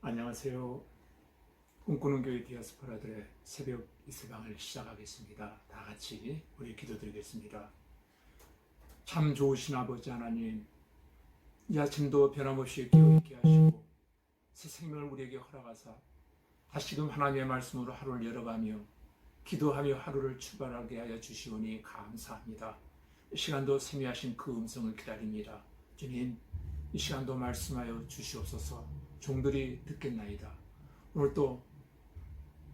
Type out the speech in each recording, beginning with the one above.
안녕하세요. 꿈꾸는 교회 디아스포라들의 새벽 이슬방을 시작하겠습니다. 다 같이 우리 기도드리겠습니다. 참 좋으신 아버지 하나님, 이 아침도 변함없이 깨어있게 하시고 새 생명을 우리에게 허락하사 다시금 하나님의 말씀으로 하루를 열어가며 기도하며 하루를 출발하게 하여 주시오니 감사합니다. 이 시간도 세미하신 그 음성을 기다립니다. 주님, 이 시간도 말씀하여 주시옵소서. 종들이 듣겠나이다. 오늘도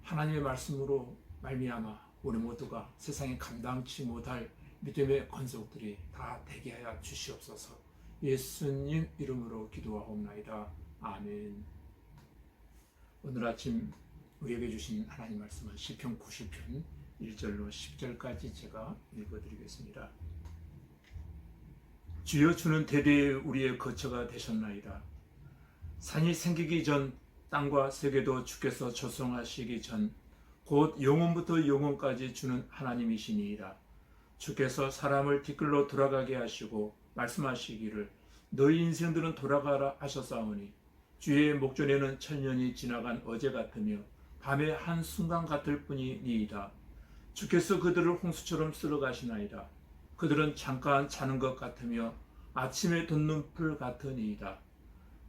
하나님의 말씀으로 말미암아 우리 모두가 세상에 감당치 못할 믿음의 건속들이 다 되게 하여 주시옵소서. 예수님 이름으로 기도하옵나이다. 아멘. 오늘 아침 우리에게 주신 하나님 말씀은 시편 90편 1절로 10절까지 제가 읽어드리겠습니다. 주여, 주는 대대에 우리의 거처가 되셨나이다. 산이 생기기 전, 땅과 세계도 주께서 조성하시기 전, 곧 영원부터 영원까지 주는 하나님이시니이다. 주께서 사람을 뒤끌로 돌아가게 하시고 말씀하시기를 너희 인생들은 돌아가라 하셨사오니, 주의 목전에는 천년이 지나간 어제 같으며 밤의 한순간 같을 뿐이니이다. 주께서 그들을 홍수처럼 쓸어가시나이다. 그들은 잠깐 자는 것 같으며 아침에 돋는 풀 같으니이다.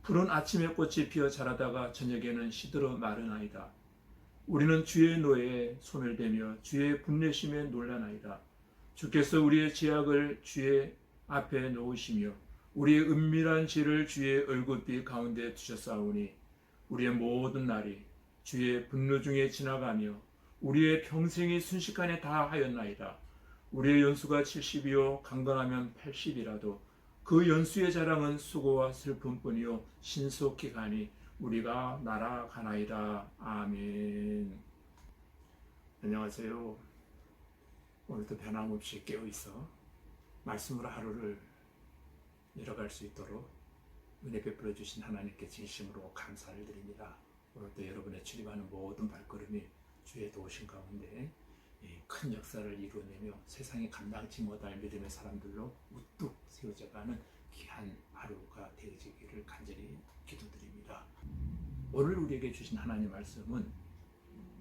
푸른 아침에 꽃이 피어 자라다가 저녁에는 시들어 마르나이다. 우리는 주의 노예에 소멸되며 주의 분내심에 놀라나이다. 주께서 우리의 죄악을 주의 앞에 놓으시며 우리의 은밀한 죄를 주의 얼굴빛 가운데 두셨사오니, 우리의 모든 날이 주의 분노 중에 지나가며 우리의 평생이 순식간에 다하였나이다. 우리의 연수가 70이요 강건하면 80이라도 그 연수의 자랑은 수고와 슬픔뿐이요 신속히 가니 우리가 날아가나이다. 아멘. 안녕하세요. 오늘도 변함없이 깨어있어 말씀으로 하루를 열어갈 수 있도록 은혜 베풀어 주신 하나님께 진심으로 감사를 드립니다. 오늘도 여러분의 출입하는 모든 발걸음이 주의 도우심 가운데 큰 역사를 이루어내며 세상에 감당치 못할 믿음의 사람들로 우뚝 세워져가는 귀한 하루가 되어지기를 간절히 기도드립니다. 오늘 우리에게 주신 하나님의 말씀은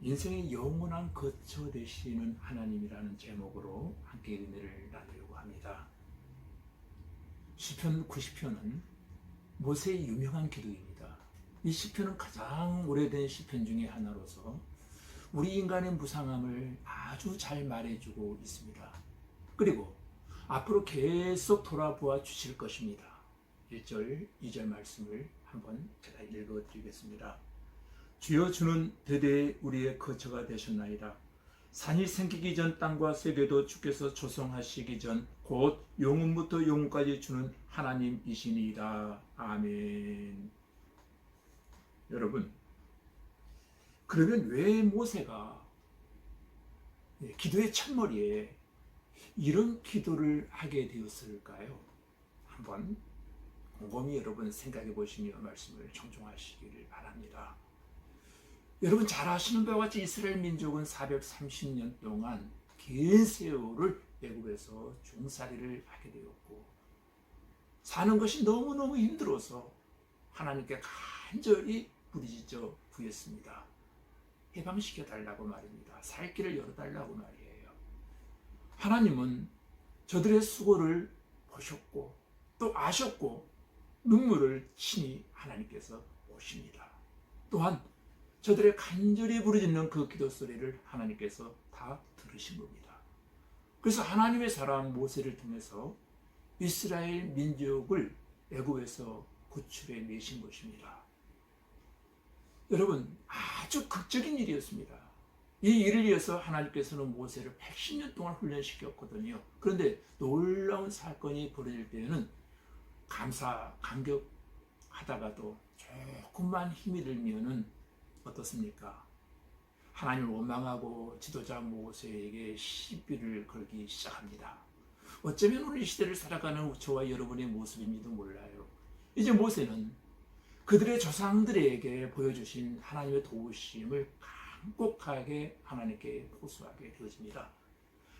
인생의 영원한 거처 되시는 하나님이라는 제목으로 함께 은혜를 나누려고 합니다. 시편 90편은 모세의 유명한 기도입니다. 이 시편은 가장 오래된 시편 중에 하나로서 우리 인간의 무상함을 아주 잘 말해주고 있습니다. 그리고 앞으로 계속 돌아보아 주실 것입니다. 1절, 2절 말씀을 한번 제가 읽어드리겠습니다. 주여, 주는 대대에 우리의 거처가 되셨나이다. 산이 생기기 전, 땅과 세계도 주께서 조성하시기 전, 곧 영원부터 영원까지 주는 하나님이시니이다. 아멘. 여러분, 그러면 왜 모세가 기도의 첫머리에 이런 기도를 하게 되었을까요? 한번 곰곰이 여러분 생각해 보시며 말씀을 청종하시기를 바랍니다. 여러분 잘 아시는 바와 같이 이스라엘 민족은 430년 동안 긴 세월을 애굽에서 종살이를 하게 되었고, 사는 것이 너무너무 힘들어서 하나님께 간절히 부르짖어 구했습니다. 해방시켜 달라고 말입니다. 살 길을 열어달라고 말이에요. 하나님은 저들의 수고를 보셨고 또 아셨고 눈물을 친히 하나님께서 보십니다. 또한 저들의 간절히 부르짖는 그 기도 소리를 하나님께서 다 들으신 겁니다. 그래서 하나님의 사람 모세를 통해서 이스라엘 민족을 애굽에서 구출해 내신 것입니다. 여러분, 아주 극적인 일이었습니다. 이 일을 위해서 하나님께서는 모세를 80년 동안 훈련시켰거든요. 그런데 놀라운 사건이 벌어질 때에는 감격하다가도 조금만 힘이 들면은 어떻습니까? 하나님을 원망하고 지도자 모세에게 시비를 걸기 시작합니다. 어쩌면 오늘 이 시대를 살아가는 저와 여러분의 모습인지도 몰라요. 이제 모세는 그들의 조상들에게 보여주신 하나님의 도우심을 간곡하게 하나님께 호소하게 되어집니다.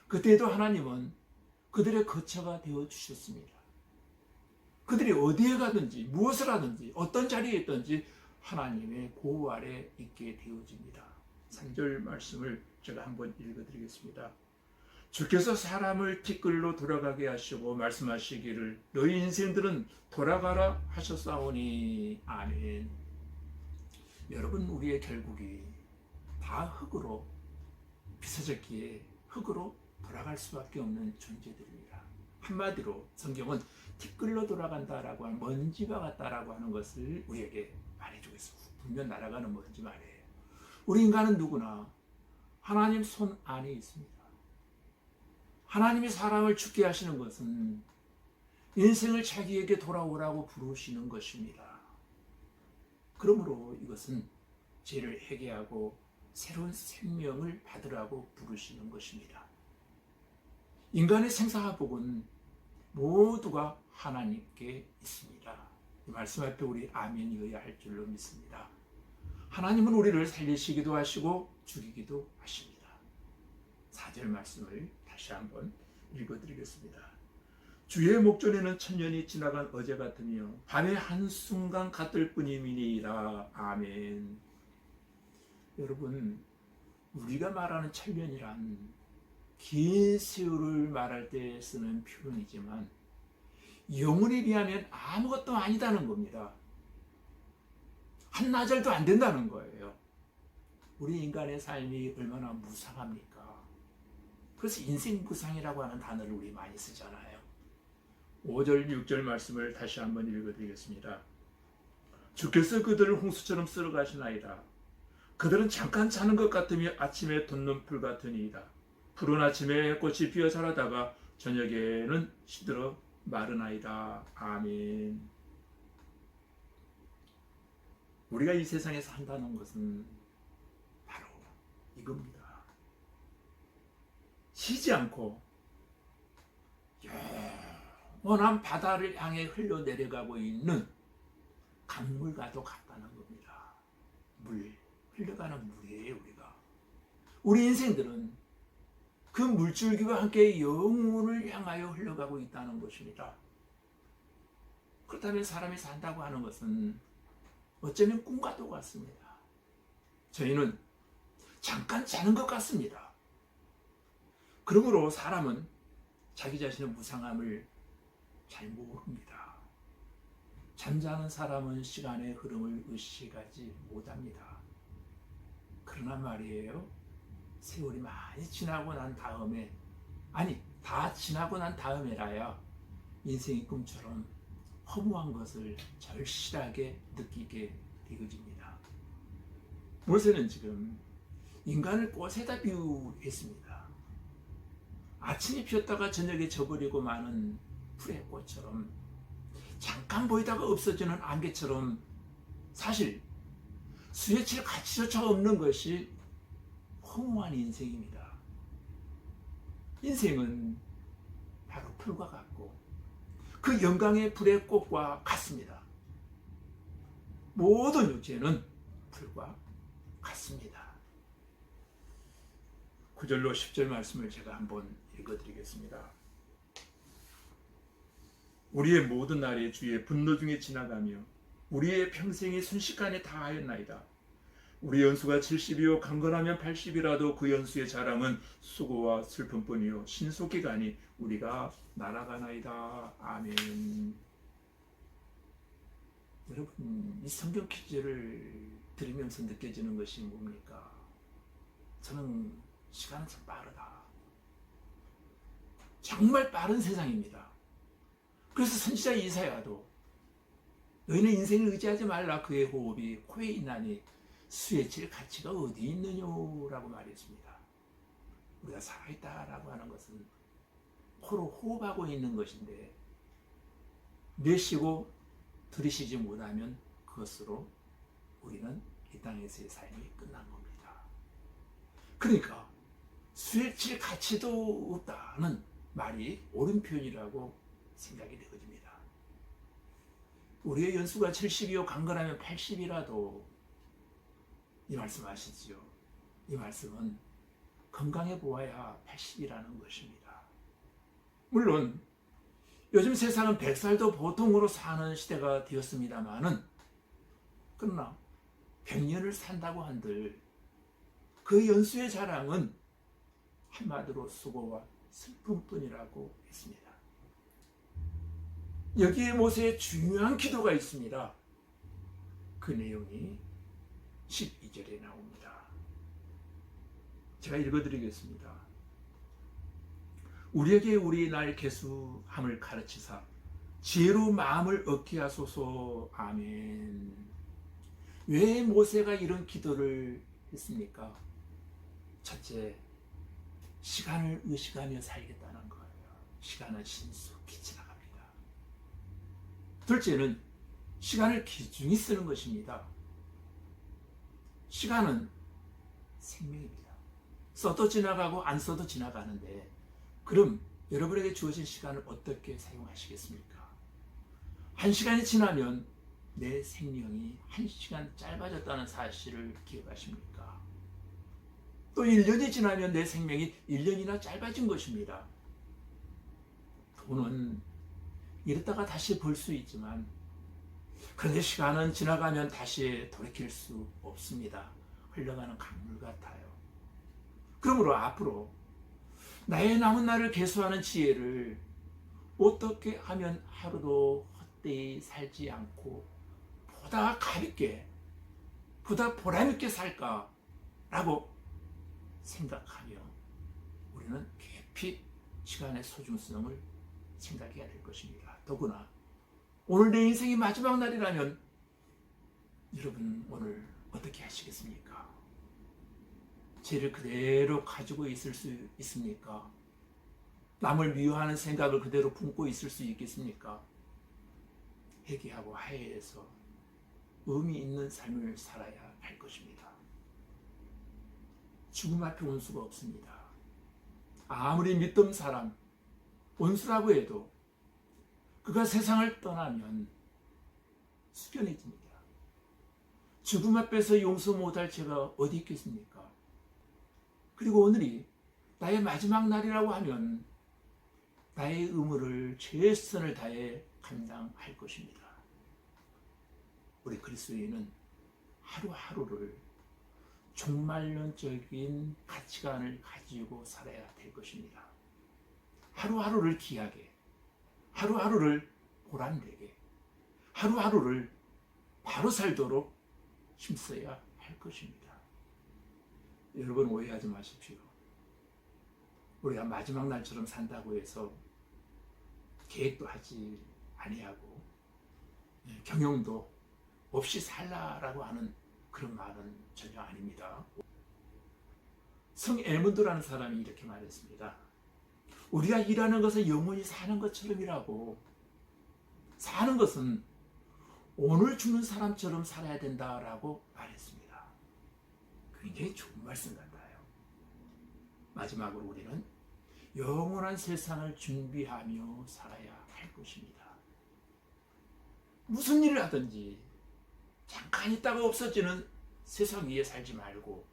그때도 하나님은 그들의 거처가 되어주셨습니다. 그들이 어디에 가든지 무엇을 하든지 어떤 자리에 있든지 하나님의 보호 아래 있게 되어집니다. 3절 말씀을 제가 한번 읽어드리겠습니다. 주께서 사람을 티끌로 돌아가게 하시고 말씀하시기를 너희 인생들은 돌아가라 하셨사오니. 아멘. 여러분, 우리의 결국이 다 흙으로 빗어졌기에 흙으로 돌아갈 수밖에 없는 존재들입니다. 한마디로 성경은 티끌로 돌아간다라고 하는, 먼지와 같다라고 하는 것을 우리에게 말해주고 있습니다. 분명 날아가는 먼지 말이에요. 우리 인간은 누구나 하나님 손 안에 있습니다. 하나님이 사람을 죽게 하시는 것은 인생을 자기에게 돌아오라고 부르시는 것입니다. 그러므로 이것은 죄를 회개하고 새로운 생명을 받으라고 부르시는 것입니다. 인간의 생사복은 모두가 하나님께 있습니다. 이 말씀 앞에 우리 아멘이어야 할 줄로 믿습니다. 하나님은 우리를 살리시기도 하시고 죽이기도 하십니다. 4절 말씀을 다시 한번 읽어드리겠습니다. 주의 목전에는 천년이 지나간 어제 같으며 밤의 한순간 같을 뿐이니라. 아멘. 여러분, 우리가 말하는 천년이란 긴 세월을 말할 때 쓰는 표현이지만 영혼에 비하면 아무것도 아니다는 겁니다. 한나절도 안 된다는 거예요. 우리 인간의 삶이 얼마나 무상합니까? 그래서 인생 무상이라고 하는 단어를 우리 많이 쓰잖아요. 5절 6절 말씀을 다시 한번 읽어드리겠습니다. 주께서 그들을 홍수처럼 쓸어가시나이다. 그들은 잠깐 자는 것 같으며 아침에 돋는 풀 같으니이다. 푸른 아침에 꽃이 피어 자라다가 저녁에는 시들어 마르나이다. 아멘. 우리가 이 세상에서 한다는 것은 바로 이겁니다. 쉬지 않고 영원한 바다를 향해 흘러내려가고 있는 강물과도 같다는 겁니다. 흘러가는 물이에요. 우리 인생들은 그 물줄기와 함께 영혼을 향하여 흘러가고 있다는 것입니다. 그렇다면 사람이 산다고 하는 것은 어쩌면 꿈과도 같습니다. 저희는 잠깐 자는 것 같습니다. 그러므로 사람은 자기 자신의 무상함을 잘 모릅니다. 잠자는 사람은 시간의 흐름을 의식하지 못합니다. 그러나 말이에요, 세월이 많이 지나고 난 다음에, 다 지나고 난 다음에라야 인생의 꿈처럼 허무한 것을 절실하게 느끼게 되어집니다. 모세는 지금 인간을 꽃에다 비유했습니다. 아침에 피었다가 저녁에 져버리고 마는 풀의 꽃처럼, 잠깐 보이다가 없어지는 안개처럼, 사실 수혜칠 가치조차 없는 것이 허무한 인생입니다. 인생은 바로 풀과 같고 그 영광의 불의 꽃과 같습니다. 모든 육체는 풀과 같습니다. 9절로 10절 말씀을 제가 한번 읽어드리겠습니다. 우리의 모든 날이 주의 분노 중에 지나가며 우리의 평생이 순식간에 다하였나이다. 우리 연수가 70이요 강건하면 80이라도 그 연수의 자랑은 수고와 슬픔뿐이요 신속기간이 우리가 날아가나이다. 아멘. 여러분, 이 성경 퀴즈를 들으면서 느껴지는 것이 뭡니까? 저는 시간은 참 빠르다. 정말 빠른 세상입니다. 그래서 선지자 이사야도 너희는 인생을 의지하지 말라. 그의 호흡이 코에 있나니 수혜칠 가치가 어디 있느냐라고 말했습니다. 우리가 살아있다라고 하는 것은 코로 호흡하고 있는 것인데 내쉬고 들이쉬지 못하면 그것으로 우리는 이 땅에서의 삶이 끝난 겁니다. 그러니까 수혜칠 가치도 없다는 말이 옳은 표현이라고 생각이 되어집니다. 우리의 연수가 70이요 강건하면 80이라도 이 말씀 아시죠? 이 말씀은 건강해 보아야 80이라는 것입니다. 물론 요즘 세상은 100살도 보통으로 사는 시대가 되었습니다마는, 그러나 100년을 산다고 한들 그 연수의 자랑은 한마디로 수고와 슬픔뿐이라고 했습니다. 여기에 모세의 중요한 기도가 있습니다. 그 내용이 12절에 나옵니다. 제가 읽어드리겠습니다. 우리에게 우리 날 계수함을 가르치사 지혜로 마음을 얻게 하소서. 아멘. 왜 모세가 이런 기도를 했습니까? 첫째, 시간을 의식하며 살겠다는 거예요. 시간은 신속히 지나갑니다. 둘째는 시간을 귀중히 쓰는 것입니다. 시간은 생명입니다. 써도 지나가고 안 써도 지나가는데, 그럼 여러분에게 주어진 시간을 어떻게 사용하시겠습니까? 1시간이 지나면 내 생명이 1시간 짧아졌다는 사실을 기억하십니까? 또 1년이 지나면 내 생명이 1년이나 짧아진 것입니다. 돈은 이랬다가 다시 벌 수 있지만, 그런데 시간은 지나가면 다시 돌이킬 수 없습니다. 흘러가는 강물 같아요. 그러므로 앞으로 나의 남은 날을 계수하는 지혜를 어떻게 하면 하루도 헛되이 살지 않고 보다 가볍게, 보다 보람있게 살까라고 생각하며 우리는 깊이 시간의 소중성을 생각해야 될 것입니다. 더구나 오늘 내 인생이 마지막 날이라면 여러분 오늘 어떻게 하시겠습니까? 죄를 그대로 가지고 있을 수 있습니까? 남을 미워하는 생각을 그대로 품고 있을 수 있겠습니까? 회개하고 화해해서 의미 있는 삶을 살아야 할 것입니다. 죽음 앞에 원수가 없습니다. 아무리 믿던 사람, 원수라고 해도 그가 세상을 떠나면 숙연해집니다. 죽음 앞에서 용서 못할 죄가 어디 있겠습니까? 그리고 오늘이 나의 마지막 날이라고 하면 나의 의무를 최선을 다해 감당할 것입니다. 우리 그리스도인은 하루하루를 종말론적인 가치관을 가지고 살아야 될 것입니다. 하루하루를 귀하게, 하루하루를 보람되게, 하루하루를 바로 살도록 힘써야 할 것입니다. 여러분 오해하지 마십시오. 우리가 마지막 날처럼 산다고 해서 계획도 하지 아니하고 경영도 없이 살라라고 하는 그런 말은 전혀 아닙니다. 성 엘문드라는 사람이 이렇게 말했습니다. 우리가 일하는 것은 영원히 사는 것처럼이라고. 사는 것은 오늘 죽는 사람처럼 살아야 된다라고 말했습니다. 굉장히 좋은 말씀 같아요. 마지막으로 우리는 영원한 세상을 준비하며 살아야 할 것입니다. 무슨 일을 하든지 잠깐 있다가 없어지는 세상 위에 살지 말고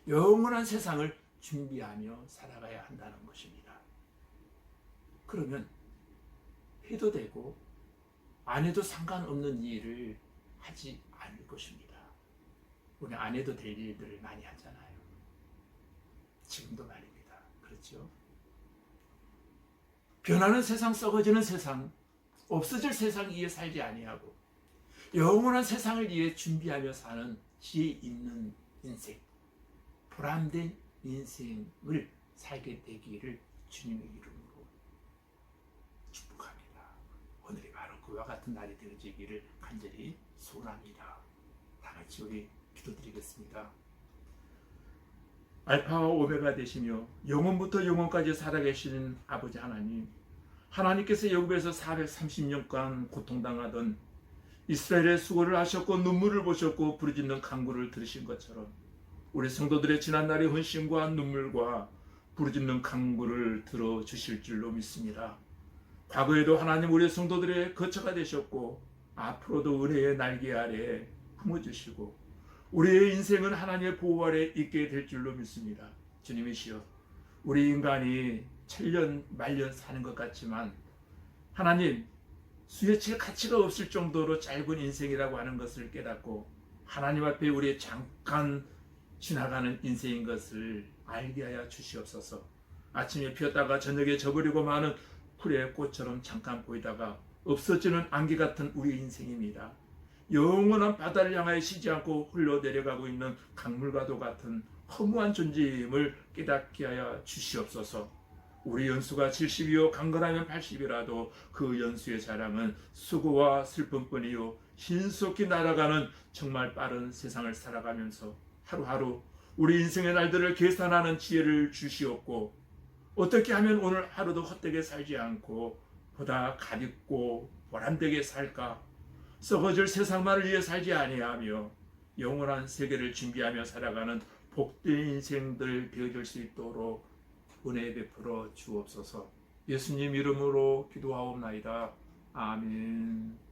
영원한 세상을 준비하며 살아가야 한다는 것입니다. 그러면 해도 되고 안 해도 상관없는 일을 하지 않을 것입니다. 우리 안 해도 될 일들을 많이 하잖아요. 지금도 말입니다. 그렇죠? 변하는 세상, 썩어지는 세상, 없어질 세상 위에 살지 아니하고 영원한 세상을 위해 준비하며 사는 지혜 있는 인생, 보람된 인생을 살게 되기를 주님의 이름으로 축복합니다. 오늘이 바로 그와 같은 날이 되어지기를 간절히 소원합니다. 다 같이 우리 기도드리겠습니다. 알파와 오메가 되시며 영원부터 영원까지 살아계시는 아버지 하나님, 하나님께서 애굽에서 430년간 고통당하던 이스라엘의 수고를 하셨고 눈물을 보셨고 부르짖는 간구를 들으신 것처럼 우리 성도들의 지난날의 헌신과 눈물과 부르짖는 간구를 들어주실 줄로 믿습니다. 과거에도 하나님 우리 성도들의 거처가 되셨고 앞으로도 은혜의 날개 아래 품어주시고 우리의 인생은 하나님의 보호 아래 있게 될 줄로 믿습니다. 주님이시여, 우리 인간이 천년 만년 사는 것 같지만 하나님 수혜칠 가치가 없을 정도로 짧은 인생이라고 하는 것을 깨닫고 하나님 앞에 우리 잠깐 지나가는 인생인 것을 알게 하여 주시옵소서. 아침에 피었다가 저녁에 져버리고 마는 풀의 꽃처럼 잠깐 보이다가 없어지는 안개 같은 우리 인생입니다. 영원한 바다를 향하여 쉬지 않고 흘러내려가고 있는 강물과도 같은 허무한 존재임을 깨닫게 하여 주시옵소서. 우리 연수가 70이요 강건하면 80이라도 그 연수의 자랑은 수고와 슬픔뿐이요 신속히 날아가는 정말 빠른 세상을 살아가면서 하루하루 우리 인생의 날들을 계산하는 지혜를 주시옵고, 어떻게 하면 오늘 하루도 헛되게 살지 않고 보다 가볍고 보람되게 살까, 썩어질 세상만을 위해 살지 아니하며 영원한 세계를 준비하며 살아가는 복된 인생들 되어줄 수 있도록 은혜 베풀어 주옵소서. 예수님 이름으로 기도하옵나이다. 아멘.